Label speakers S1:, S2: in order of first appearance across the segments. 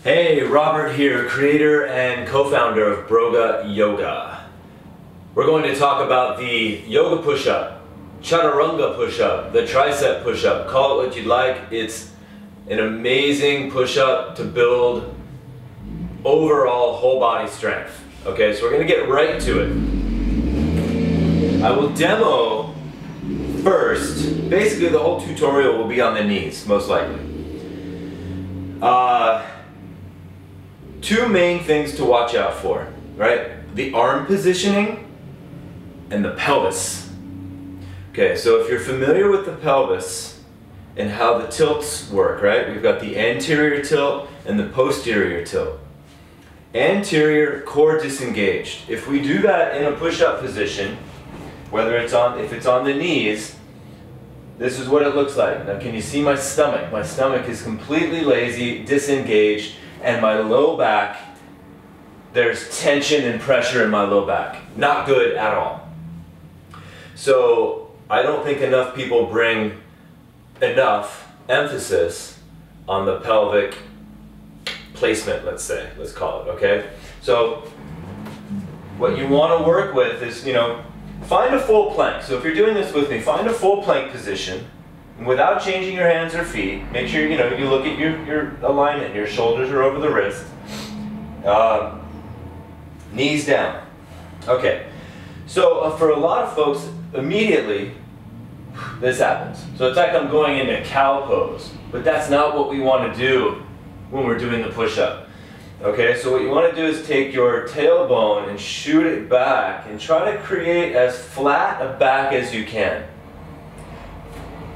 S1: Hey, Robert here, creator and co-founder of Broga Yoga. We're going to talk about the yoga push-up, Chaturanga push-up, the tricep push-up. Call it what you'd like. It's an amazing push-up to build overall whole body strength. Okay, so we're going to get right to it. I will demo first. Basically, the whole tutorial will be on the knees, most likely. Two main things to watch out for, right? The arm positioning and the pelvis. Okay, so if you're familiar with the pelvis and how the tilts work, right? We've got the anterior tilt and the posterior tilt. Anterior core disengaged. If we do that in a push-up position, if it's on the knees, this is what it looks like. Now can you see my stomach? My stomach is completely lazy, disengaged, and my low back, there's tension and pressure in my low back. Not good at all. So I don't think enough people bring enough emphasis on the pelvic placement, let's call it, okay? So what you want to work with is, find a full plank. So if you're doing this with me, find a full plank position. Without changing your hands or feet, make sure you look at your alignment. Your shoulders are over the wrist. Knees down. Okay. So for a lot of folks, immediately this happens. So it's like I'm going into cow pose, but that's not what we want to do when we're doing the push-up. Okay, so what you want to do is take your tailbone and shoot it back and try to create as flat a back as you can.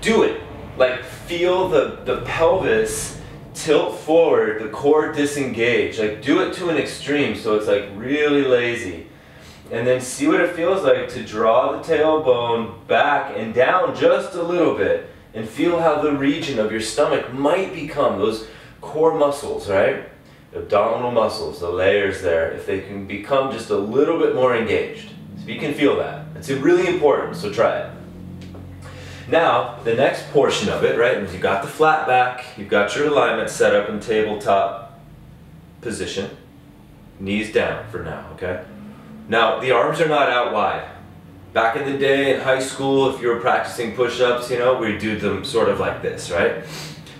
S1: Do it. Like feel the pelvis tilt forward, the core disengage. Like do it to an extreme so it's like really lazy. And then see what it feels like to draw the tailbone back and down just a little bit and feel how the region of your stomach might become, those core muscles, right? Abdominal muscles, the layers there, if they can become just a little bit more engaged. So you can feel that. It's really important, so try it. Now, the next portion of it, right, is you've got the flat back, you've got your alignment set up in tabletop position, knees down for now, okay? Now, the arms are not out wide. Back in the day in high school, if you were practicing push-ups, we do them sort of like this, right?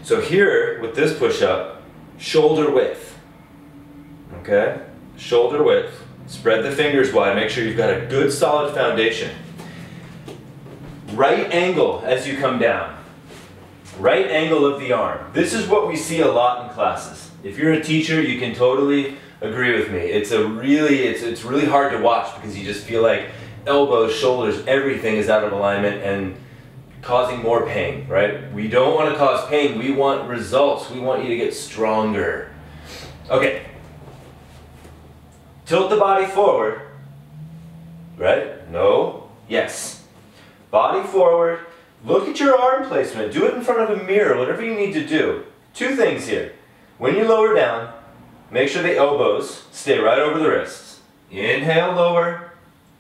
S1: So here, with this push-up, shoulder width, okay? Shoulder width, spread the fingers wide, make sure you've got a good solid foundation. Right angle as you come down. Right angle of the arm. This is what we see a lot in classes. If you're a teacher, you can totally agree with me. It's really hard to watch because you just feel like elbows, shoulders, everything is out of alignment and causing more pain, right? We don't want to cause pain. We want results. We want you to get stronger. Okay. Tilt the body forward. Right? No. Yes. Body forward, look at your arm placement, do it in front of a mirror, whatever you need to do. Two things here. When you lower down, make sure the elbows stay right over the wrists. Inhale, lower,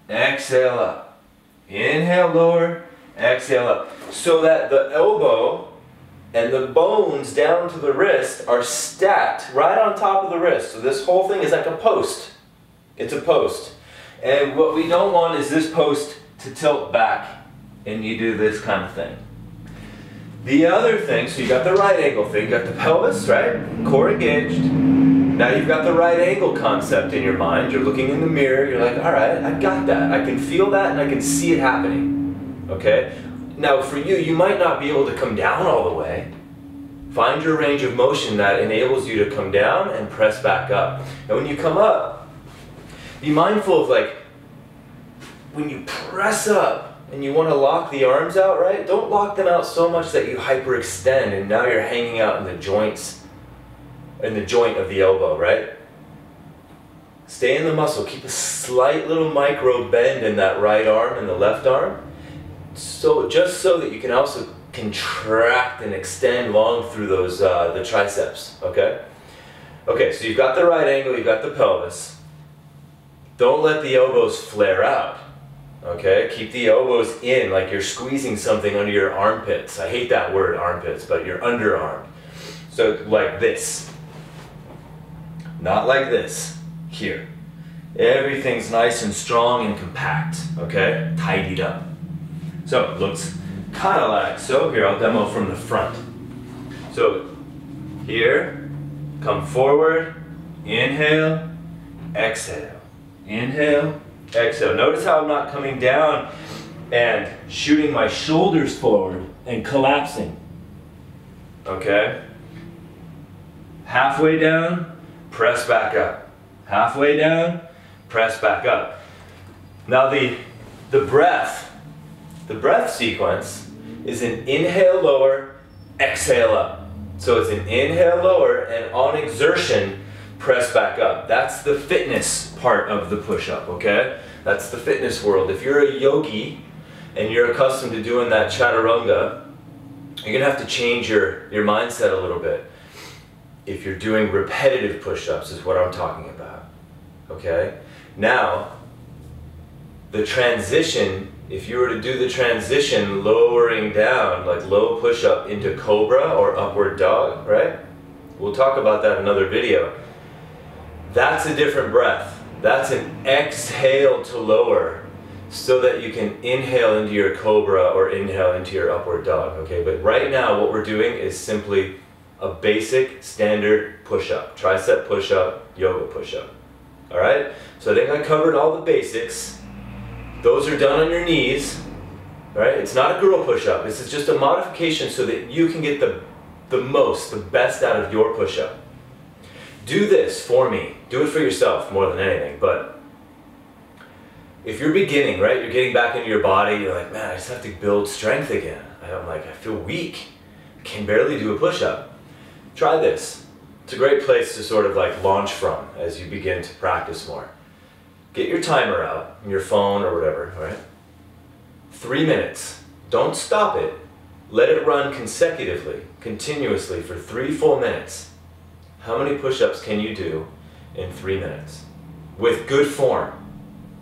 S1: exhale up. Inhale, lower, exhale up. So that the elbow and the bones down to the wrist are stacked right on top of the wrist. So this whole thing is like a post. It's a post. And what we don't want is this post to tilt back and you do this kind of thing. The other thing, so you got the right angle thing, you got the pelvis, right? Core engaged. Now you've got the right angle concept in your mind. You're looking in the mirror, you're like, all right, I got that. I can feel that and I can see it happening. Okay? Now for you, you might not be able to come down all the way. Find your range of motion that enables you to come down and press back up. Now when you come up, be mindful of like, when you press up, and you want to lock the arms out, right? Don't lock them out so much that you hyperextend and now you're hanging out in the joints, in the joint of the elbow, right? Stay in the muscle. Keep a slight little micro bend in that right arm and the left arm. So just so that you can also contract and extend long through those, the triceps, okay? Okay, so you've got the right angle, you've got the pelvis. Don't let the elbows flare out. Okay, keep the elbows in like you're squeezing something under your armpits. I hate that word, armpits, but your underarm. So like this. Not like this. Here. Everything's nice and strong and compact, okay? Tidied up. So it looks kind of like so. Here, I'll demo from the front. So here, come forward, inhale, exhale. Inhale, exhale. Notice how I'm not coming down and shooting my shoulders forward and collapsing. Okay? Halfway down, press back up. Halfway down, press back up. Now the breath sequence is an inhale lower, exhale up. So it's an inhale lower, and on exertion, press back up. That's the fitness part of the push-up, okay? That's the fitness world. If you're a yogi and you're accustomed to doing that Chaturanga, you're gonna have to change your mindset a little bit. If you're doing repetitive push-ups is what I'm talking about, okay? Now, the transition, if you were to do the transition lowering down, like low push-up into cobra or upward dog, right? We'll talk about that in another video. That's a different breath. That's an exhale to lower so that you can inhale into your cobra or inhale into your upward dog, okay? But right now what we're doing is simply a basic standard push-up, tricep push-up, yoga push-up, all right? So I think I covered all the basics. Those are done on your knees, right? It's not a girl push-up. This is just a modification so that you can get the best out of your push-up. Do this for me. Do it for yourself more than anything. But if you're beginning, right, you're getting back into your body, you're like, man, I just have to build strength again. I'm like, I feel weak. I can barely do a push-up. Try this. It's a great place to sort of like launch from as you begin to practice more. Get your timer out, on your phone or whatever, all right? 3 minutes. Don't stop it. Let it run consecutively, continuously for 3 full minutes. How many push-ups can you do in 3 minutes? With good form.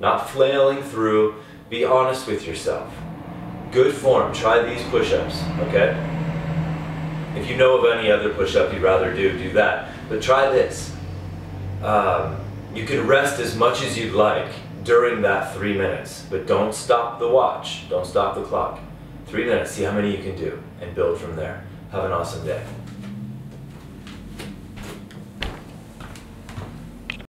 S1: Not flailing through. Be honest with yourself. Good form. Try these push-ups, okay? If you know of any other push-up you'd rather do that. But try this. You can rest as much as you'd like during that 3 minutes, but don't stop the watch. Don't stop the clock. 3 minutes, see how many you can do, and build from there. Have an awesome day.